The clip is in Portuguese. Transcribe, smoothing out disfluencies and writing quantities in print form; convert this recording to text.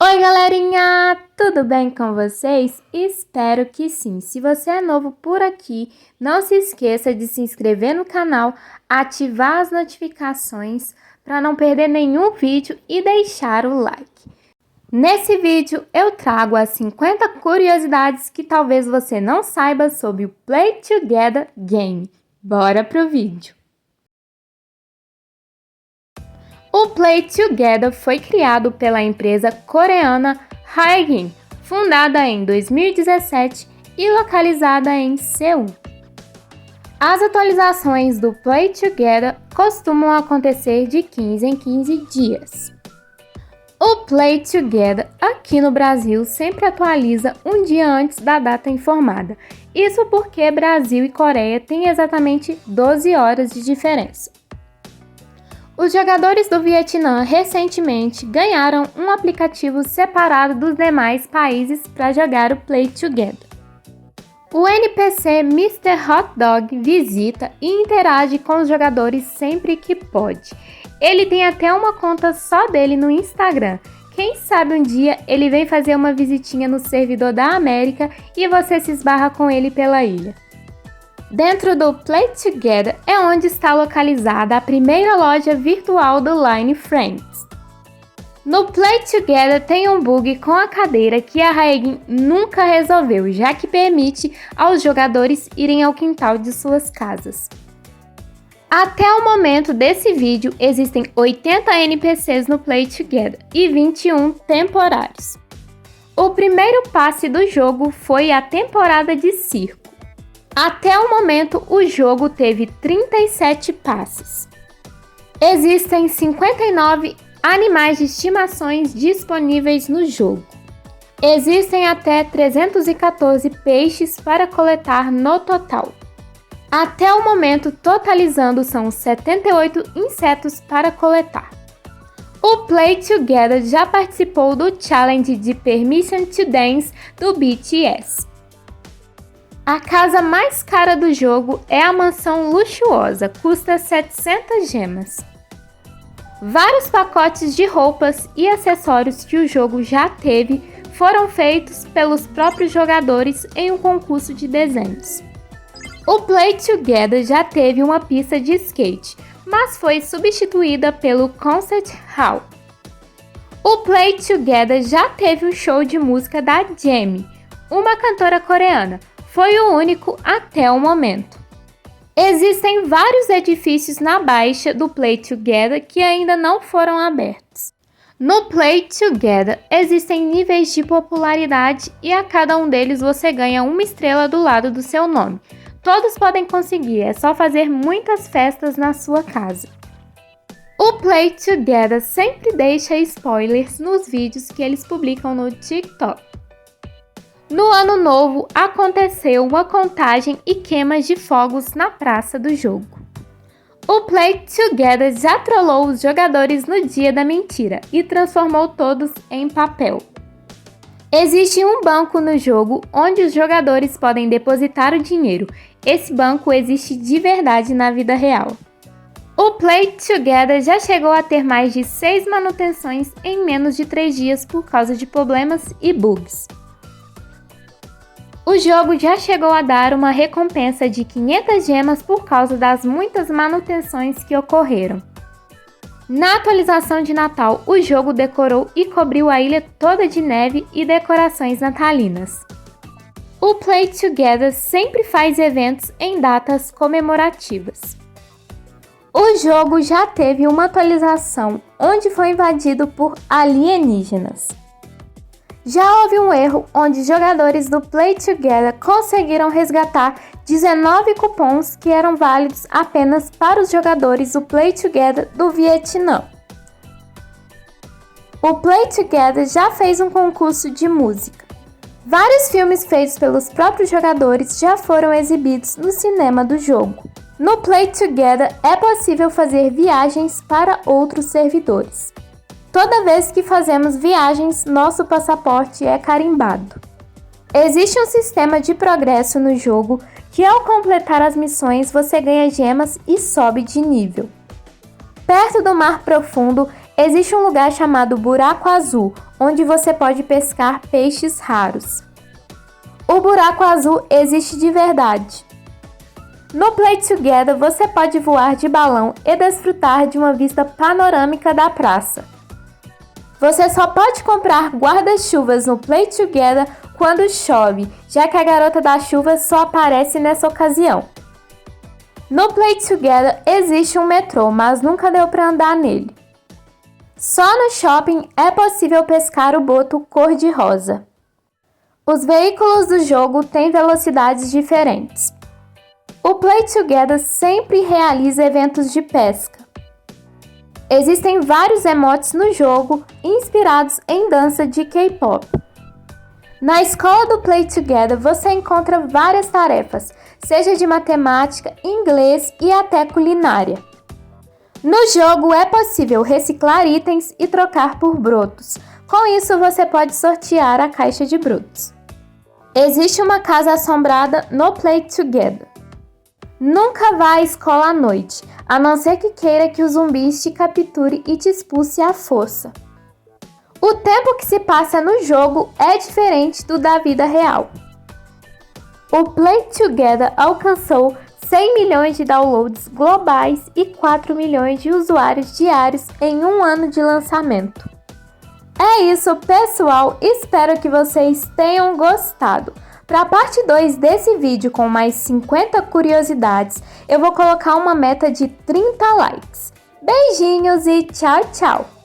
Oi, galerinha! Tudo bem com vocês? Espero que sim. Se você é novo por aqui, não se esqueça de se inscrever no canal, ativar as notificações para não perder nenhum vídeo e deixar o like. Nesse vídeo eu trago as 50 curiosidades que talvez você não saiba sobre o Play Together Game. Bora pro vídeo! O Play Together foi criado pela empresa coreana Haegin, fundada em 2017 e localizada em Seul. As atualizações do Play Together costumam acontecer de 15 em 15 dias. O Play Together aqui no Brasil sempre atualiza um dia antes da data informada. Isso porque Brasil e Coreia têm exatamente 12 horas de diferença. Os jogadores do Vietnã recentemente ganharam um aplicativo separado dos demais países para jogar o Play Together. O NPC Mr. Hot Dog visita e interage com os jogadores sempre que pode. Ele tem até uma conta só dele no Instagram. Quem sabe um dia ele vem fazer uma visitinha no servidor da América e você se esbarra com ele pela ilha. Dentro do Play Together é onde está localizada a primeira loja virtual do Line Friends. No Play Together tem um bug com a cadeira que a Haegin nunca resolveu, já que permite aos jogadores irem ao quintal de suas casas. Até o momento desse vídeo existem 80 NPCs no Play Together e 21 temporários. O primeiro passe do jogo foi a temporada de circo. Até o momento, o jogo teve 37 passes. Existem 59 animais de estimações disponíveis no jogo. Existem até 314 peixes para coletar no total. Até o momento, totalizando são 78 insetos para coletar. O Play Together já participou do challenge de Permission to Dance do BTS. A casa mais cara do jogo é a mansão luxuosa, custa 700 gemas. Vários pacotes de roupas e acessórios que o jogo já teve foram feitos pelos próprios jogadores em um concurso de desenhos. O Play Together já teve uma pista de skate, mas foi substituída pelo Concert Hall. O Play Together já teve um show de música da Jennie, uma cantora coreana. Foi o único até o momento. Existem vários edifícios na baixa do Play Together que ainda não foram abertos. No Play Together existem níveis de popularidade e a cada um deles você ganha uma estrela do lado do seu nome. Todos podem conseguir, é só fazer muitas festas na sua casa. O Play Together sempre deixa spoilers nos vídeos que eles publicam no TikTok. No ano novo, aconteceu uma contagem e queimas de fogos na praça do jogo. O Play Together já trollou os jogadores no dia da mentira e transformou todos em papel. Existe um banco no jogo onde os jogadores podem depositar o dinheiro. Esse banco existe de verdade na vida real. O Play Together já chegou a ter mais de 6 manutenções em menos de 3 dias por causa de problemas e bugs. O jogo já chegou a dar uma recompensa de 500 gemas por causa das muitas manutenções que ocorreram. Na atualização de Natal, o jogo decorou e cobriu a ilha toda de neve e decorações natalinas. O Play Together sempre faz eventos em datas comemorativas. O jogo já teve uma atualização onde foi invadido por alienígenas. Já houve um erro onde jogadores do Play Together conseguiram resgatar 19 cupons que eram válidos apenas para os jogadores do Play Together do Vietnã. O Play Together já fez um concurso de música. Vários filmes feitos pelos próprios jogadores já foram exibidos no cinema do jogo. No Play Together é possível fazer viagens para outros servidores. Toda vez que fazemos viagens, nosso passaporte é carimbado. Existe um sistema de progresso no jogo que ao completar as missões você ganha gemas e sobe de nível. Perto do mar profundo existe um lugar chamado Buraco Azul, onde você pode pescar peixes raros. O Buraco Azul existe de verdade. No Play Together, você pode voar de balão e desfrutar de uma vista panorâmica da praça. Você só pode comprar guarda-chuvas no Play Together quando chove, já que a garota da chuva só aparece nessa ocasião. No Play Together existe um metrô, mas nunca deu para andar nele. Só no shopping é possível pescar o boto cor-de-rosa. Os veículos do jogo têm velocidades diferentes. O Play Together sempre realiza eventos de pesca. Existem vários emotes no jogo inspirados em dança de K-pop. Na escola do Play Together você encontra várias tarefas, seja de matemática, inglês e até culinária. No jogo é possível reciclar itens e trocar por brotos. Com isso você pode sortear a caixa de brotos. Existe uma casa assombrada no Play Together. Nunca vá à escola à noite, a não ser que queira que os zumbis te capture e te expulse à força. O tempo que se passa no jogo é diferente do da vida real. O Play Together alcançou 100 milhões de downloads globais e 4 milhões de usuários diários em um ano de lançamento. É isso, pessoal, espero que vocês tenham gostado. Para a parte 2 desse vídeo com mais 50 curiosidades, eu vou colocar uma meta de 30 likes. Beijinhos e tchau, tchau!